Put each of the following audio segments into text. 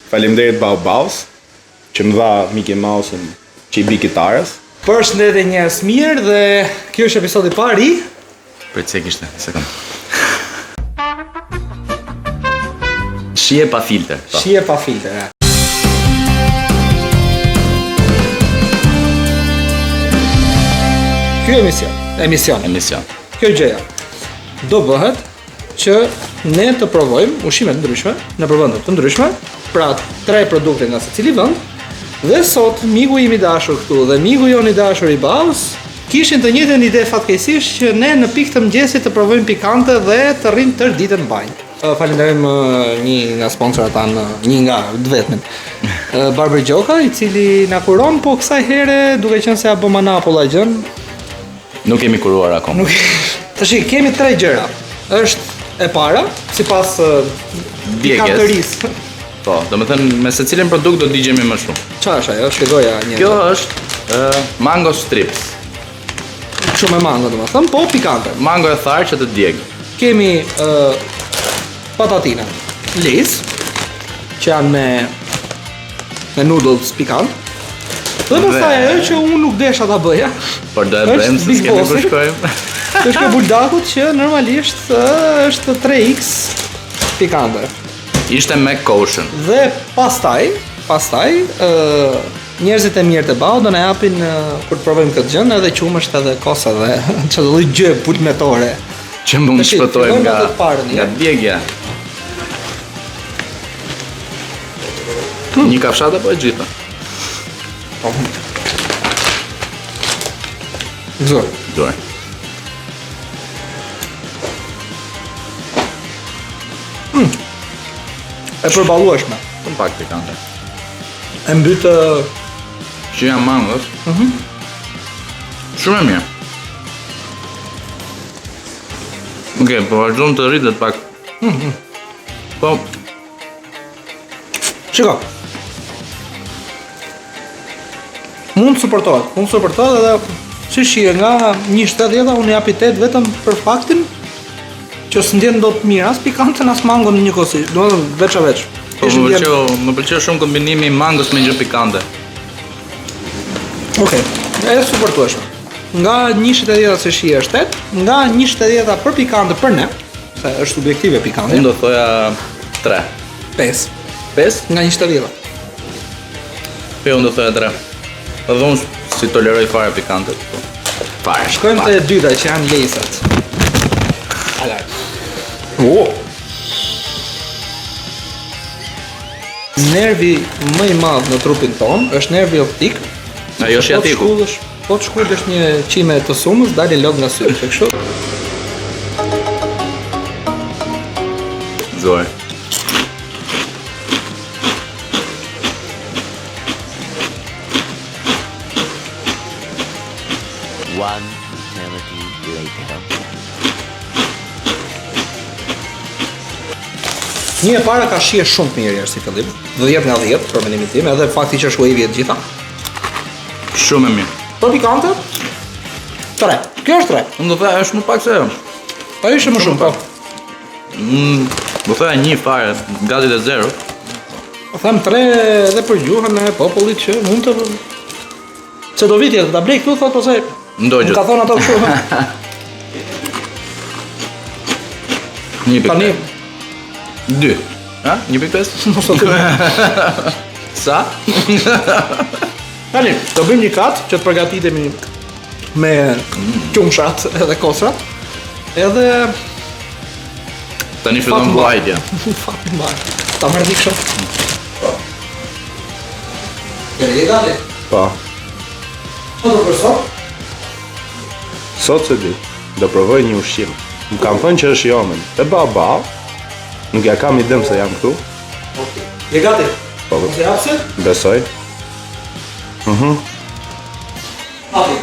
Faleminderit Baobaus që më dha Mickey Mouse-in që I bi kitarës. Përshëndetje njerëz mirë dhe kjo është episodi I parë I Pritse kishte, sekond. Shije pa filter. Shije pa filter. Ky emision. Kjo gjëja do bëhet që ne të provojmë ushqime të ndryshme në vende të ndryshme, pra 3 produkte nga secili vend. Dhe sot miku im I dashur këtu dhe miku jon I dashur I Baus kishin të njëjtën ide fatkeqësisht që ne në pikë të mëngjesit të provojmë pikante dhe të rrim tërë ditën në banjë. Falenderojmë një nga sponsorat tanë, një nga të vetmin. Barber Gjoka, I cili na kuron, po kësaj here duke qenë se ja bëm anapolla gjën. Nuk kemi kuruar akoma. Tash kemi 3 gjëra. Është e para, sipas pikanterisë. Po, domethënë me secilin produkt do të digjemi më shumë. Çfarë është ajo? Shpjegoja një. Kjo është mango strips. Shumë e mango domethënë, po pikante. Mango e tharë që të djeg. Kemi patatina lis që janë me noodles pikant. Dhe pastaj ajo që unë nuk desha ta bëja. Por do e bëjmë se s'kemi ku shkojmë. Është ka buldakut që normalisht është 3x pikante. Ishte me koshen. Dhe pastaj njerëzit e mirë të Bau do na japin kur të provojmë këtë gjë edhe qumësht edhe kosa dhe çdo lloj gjë pulmetore që mund të shpëtojmë nga djegja. Një kafshat apo e gjitha? Gëzoj. E përballueshme. Të pak pikante. E mbyt që janë mangos. Shumë e mirë. Okej, po vazhdojmë të rritet pak. Po. Shiko. Mund të suportohet edhe si shije nga 1.70 unë japi 8 vetëm për faktin që s'ndjen dot mirë as pikante as mango në njëkohësisht, domethënë veç a veç. Po më pëlqeu shumë kombinimi I mangos me gjë pikante. Okej, është suportueshme. Nga 1.70 se shije është 8, nga 1.70 për pikante për ne, se është subjektive pikante. Unë do thoja 3. 5. 5 nga 1.70. Po unë do thoja 3. Edhe unë si toleroj fare pikante. Fare. Shkojmë te e dyta që janë lejsat. Alaj. Nervi më I madh në trupin ton është nervi optik. Ajo është jatiku. Po të shkurdesh një qime të sumës, dalin log nga sy, kështu. Zoj. One eternity later. Një e para ka shije shumë të mirë si fillim. 10 nga 10 për mendimin tim, edhe fakti që është wave-i të gjitha. Shumë e mirë. Për pikante? 3. Kjo është 3. Unë do thoya është më pak se ajo. Po ishte më shumë, po. Do thoya 1 fare, gati te 0. Po them 3 edhe për gjuhën e popullit që mund të se do viti ta blej këtu thotë ose ndogjë. Ka thonë ato kështu. Tani 2. Ha? 1.5? Mos e them. Sa? Tani, do bëjmë një kat që të përgatitemi me qumshat edhe kosrat. Edhe tani fillon vllajtja. Fakt mbaj. Ta marrë kështu. Po. Je gati? Po. Po do përsot? Sot se di, do provoj një ushqim. Më kam thënë që është jomen. E Baobau, nuk ja kam idem se jam këtu. Okej. Je gati? Po. Mos e hapse? Besoj. Hapi.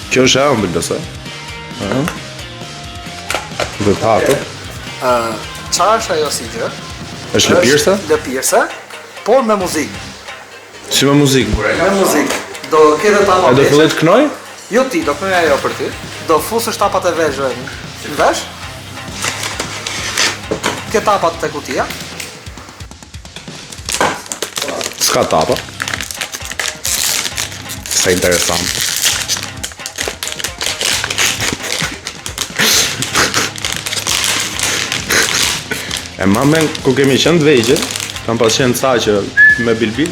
Kjo është e ëmbël, besoj. Dhe të hapur. Çfarë është ajo si gjë? Është lëpirsa? Lëpirsa, por me muzikë. Si me muzikë? Me muzikë. Do ketë ta A do filloj të kënoj? Jo ti, do kënoj ajo për ty. Do fusësh tapat e vezhve Si vesh? Ke tapat të kutia. S'ka tapa. Sa interesant. E mamen, ku kemi qenë të vegjël, kam pas qenë ca që me bilbil.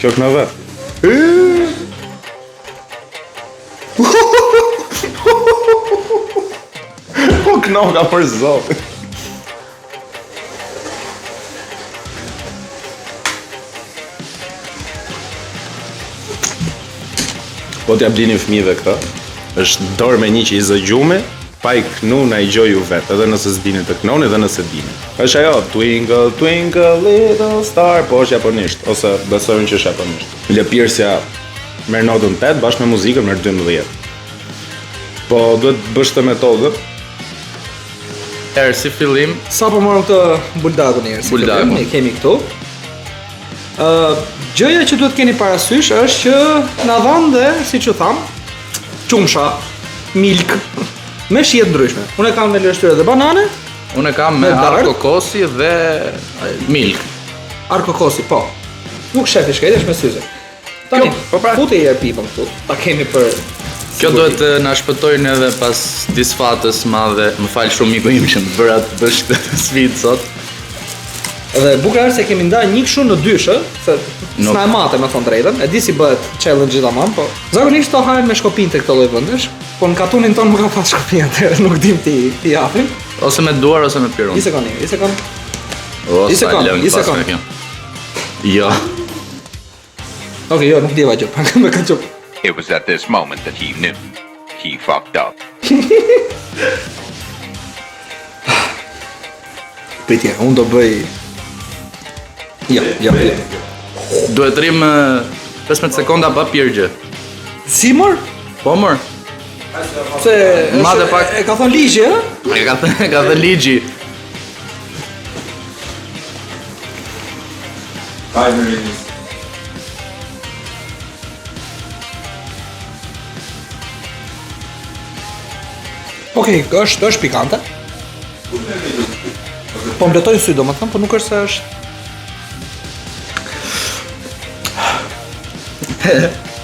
Kjo knave. Po knoka për zotin. Po t'ja blini fëmijëve këta, është dorë me një që i zëgjume, pa i knu na i gjoju vetë, edhe nëse s'dini të knoni, edhe nëse dini. Është ajo, twinkle, twinkle, little star, po është japonisht, ose besojnë që është japonisht. Lëpirësja merr notën 8 bashkë me muzikën merr 12. Po duhet bësh të metodë. Erë, si fillim, Sa po morëm këtë buldagun njerë, si Buldagun. ne kemi këtu. Gjëja që duhet keni parasysh është që na dhanë dhe, si që thamë, qumsha, milk, me shije të ndryshme. Unë e kam me lështyre dhe banane, unë e kam me Me bardh. arkokosi dhe milk. arkokosi, po. Nuk shefi shkejt, është me syze. Tani, Kjo, po pra- fute i e pipën këtu, ta kemi për... Kjo duhet të na shpëtojnë edhe pas disfatës madhe, më falë shumë miku im që më bëra të bësh këtë sfidë sot. Dhe bukur është se kemi ndarë një kështu në dyshë, se Nuk. s'na e mate me thonë drejtën, e di si bëhet challenge-i tamam, po zakonisht to hajnë me shkopin të këto lloj vendesh, po në katunin ton nuk ka pas shkopin atëherë, nuk dim ti japim. Ose me duar ose me pirun. Një sekond, një sekond. O, një sa sekond, lëng një pas sekond. me kjo. Jo. Okej, jo, nuk djeva gjë, pak me ka çup. It was at this moment that he knew. He fucked up. Pritje, unë do bëj... Jo. Duhet rrim 15 sekonda pa pirë gjë. Si mor? Po mor. Se Madhe është- pak. e ka thonë ligji, ë? E ka dhe ligji. Okej, është pikante. Po mbletoj sy domethënë, po nuk është se është...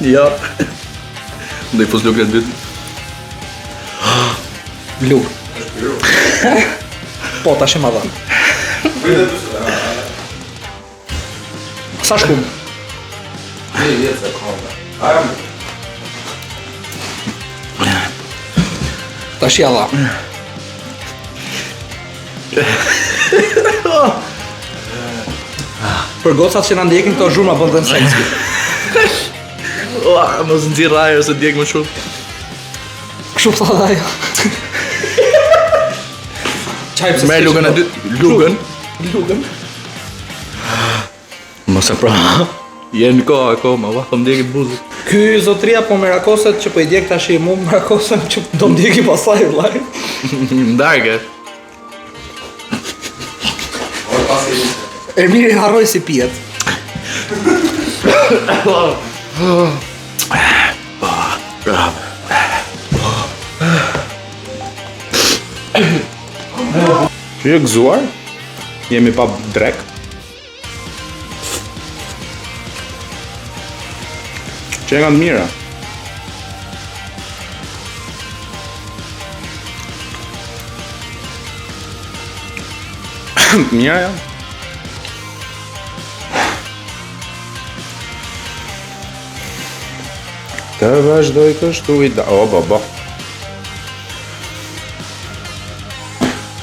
Jo. Do i fus lukë e dytë. Luk. Po, tash e ma dhanë. Sa shkum? Tash ja dha. Për gocat që na ndjekin këto zhurma bën dhe në seksi. Mos nxirr ajër ose djeg më shumë. Kështu thot ajo. Çaj pse Merr lugën e dytë. Lugën. Lugën. Mos e pra. Jenë kohë akoma, va, po ndjekit buzët. Ky zotria po merakoset që po i djeg tash i mu merakosen që do ndjeki pasaj vllai. Ndarke. Ermiri harroi si pijet. Që je gëzuar? Jemi pa drek. Që nga të mira. Mira janë. Të vazhdoj kështu i da... O, bo.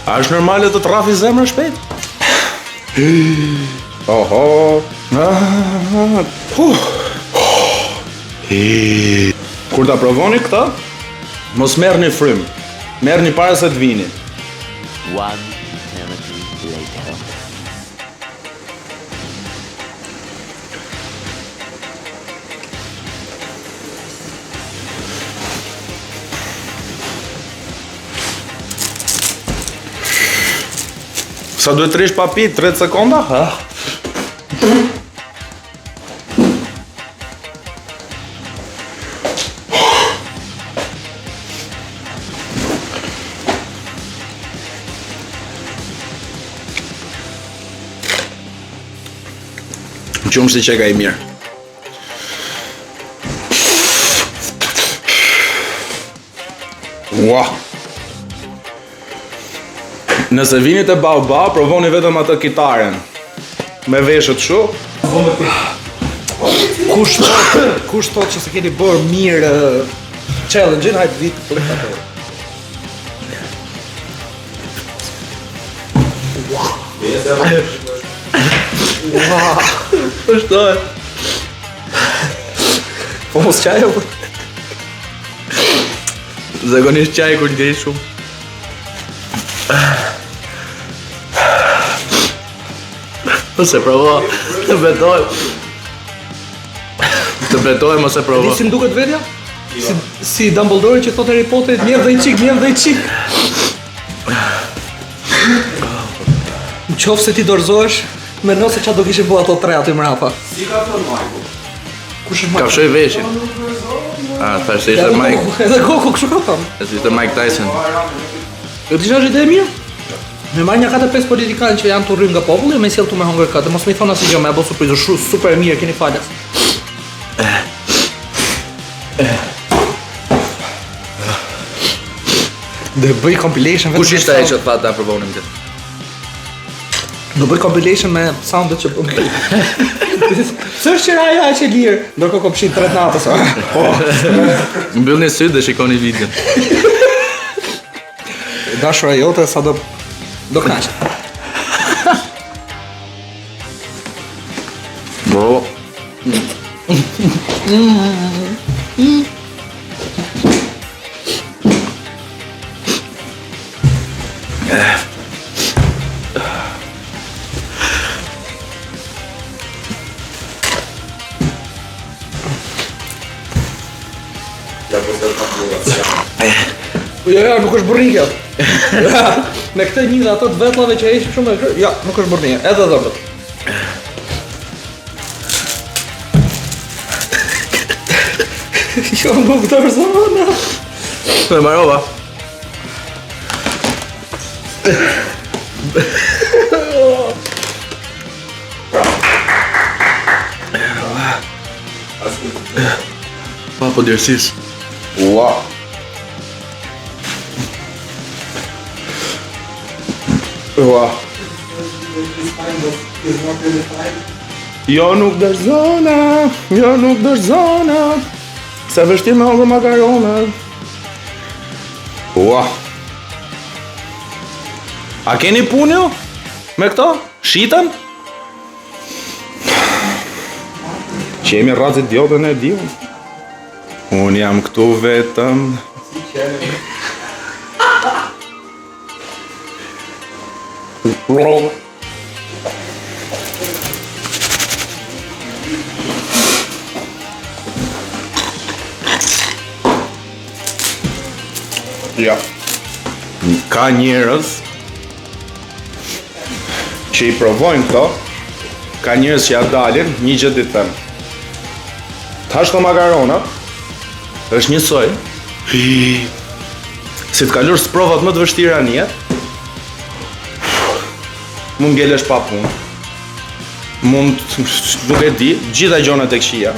A është normale të trafi zemrën shpejt? Oho. Kur ta provoni këta, mos merrni frym. Merrni para se të vini. One eternity later. Sa duhet të rish pa pi 30 sekonda? Ha? Qumshti që ka I mirë. Ua. Nëse vini te Baobab, provoni vetëm atë kitaren. Me veshët shu. Kush thot që se keni bërë mirë challenge-in, hajtë vitë për atë. Pështoj. Po mos qajo për... Zakonisht qaj kur ngej shumë. Po se provo, të betoj. Të betoj, mos e provo. Di si m'duket vetja? Si Dumbledore që thot Harry Potter, mjef dhe I qik. Në qofë se ti dorëzohesh, me nëse qa do kishe bu ato 3 aty mrapa. Si ka thënë Michael? Kush është Mike? Kafshoj veshin. Thash se ishte Mike. Edhe Goku, kështu ka thënë. Se ishte Mike Tyson. Jo t'isha është ide e mirë? Me marrë një 4-5 politikanë që janë të rrym nga populli, me sjell tu me hongër këtë, mos me I thonë asgjë, me e bo surprizë, super e mirë, keni falas. Dhe bëj compilation vetëm. Kush ishte ai që tha ta provonim këtë? Do bëj compilation me soundet që bëm. S'është që ajo aq e lirë, ndërkohë kom fshit 3 natës. Mbyllni syt dhe shikoni videon. Dashura jote sa do knaqet. Bravo. Ja, nuk është burrike. Me këtë një dhe ato të vetlave që heqim shumë, ja, nuk është burrike, edhe dhëmbët. Jo, nuk dorëzona. Me marova. Pa po djersis. Ua. Ua. Jo nuk dërzona, se vështirë me hongër makaronat. Ua. A keni punë ju? Me këto? Shitën? Që jemi rrazit idiotën e diun. Unë jam këtu vetëm. Ja. Ka njerëz që I provojnë këto, ka njerëz që ja dalin një gjë ditën. Tash të makaronat, është njësoj. Si të kalosh provat më të vështira në jetë, mund ngelesh pa punë. Mund, nuk e di, gjitha gjonat e këshia.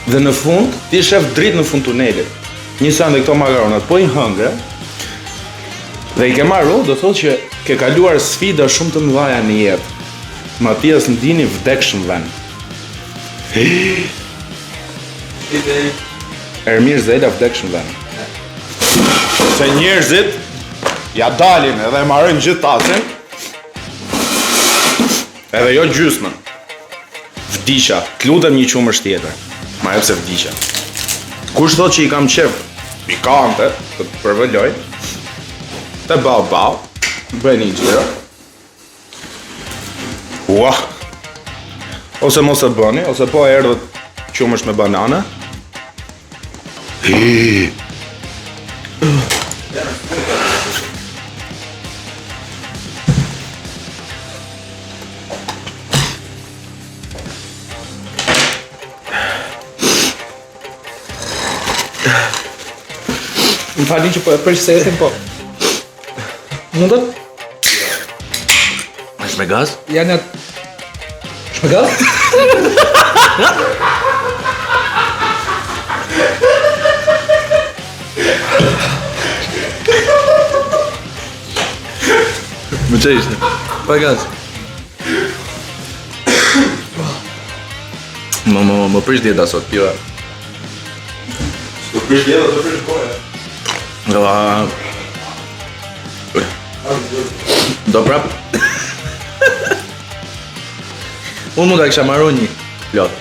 Dhe në fund, ti shef dritë në fund tunelit. Njësën dhe këto makaronat, po I hëngre, dhe I ke marru, do thotë që ke kaluar sfida shumë të mëdha në jetë. Matias Ndini vdekshëm vend. Ermir Zela vdekshëm vend. Se njerëzit ja dalin edhe e marrojnë gjithë tasin, edhe jo gjysmën. Vdisha, t'lutem një qumësh tjetër. Ma jep se vdisha. Kush thot që I kam qef pikante, të përvëlloj, të Baobab, bëj një gjira. Ua! Ose mos e bëni, ose po erdhët qumësh me banane. Më falin që po e përsh setin, po... Mundet? Është me gaz? Janë Gati? Më që ishte? Pa gaz. Më prish djeta sot, pjua. Do prish djeta, do prish koja. Do prap. Unë mund ta kisha marrë një plot.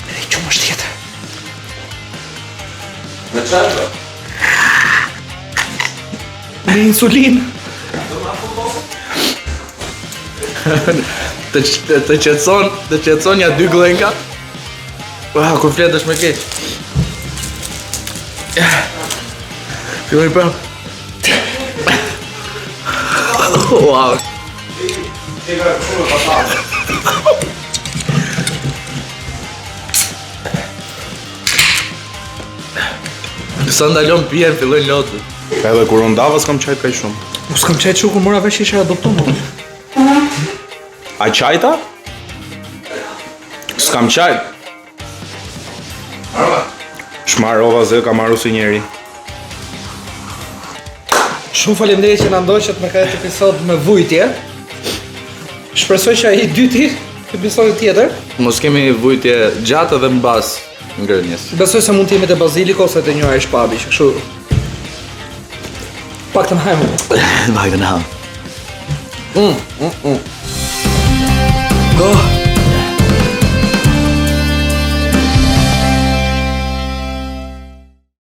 Edhe qumë është tjetër. Me qarë? Me insulin. Të qetson ja 2 glenka. Kur flet është me keq. Filloj prap. Wow. Sa ndalon pijen, fillojnë lotët. Edhe kur unë ndava s'kam qajt kaj shumë. U s'kam qajt shumë, kur mora vesh isha adoptu më. A qajta? S'kam qajt. Shmarova zë, ka marru si njeri. Shumë faleminderit që na ndoqët me këtë episod me vujtje. Shpresoj që ai dyti, episodi tjetër, Mos kemi vujtje gjatë dhe mbas ngrënjes. besoj se mund të jemi te baziliko ose te njëra e shpabi, që kështu. Pak të hajmë. Vajtë në ham. Oh.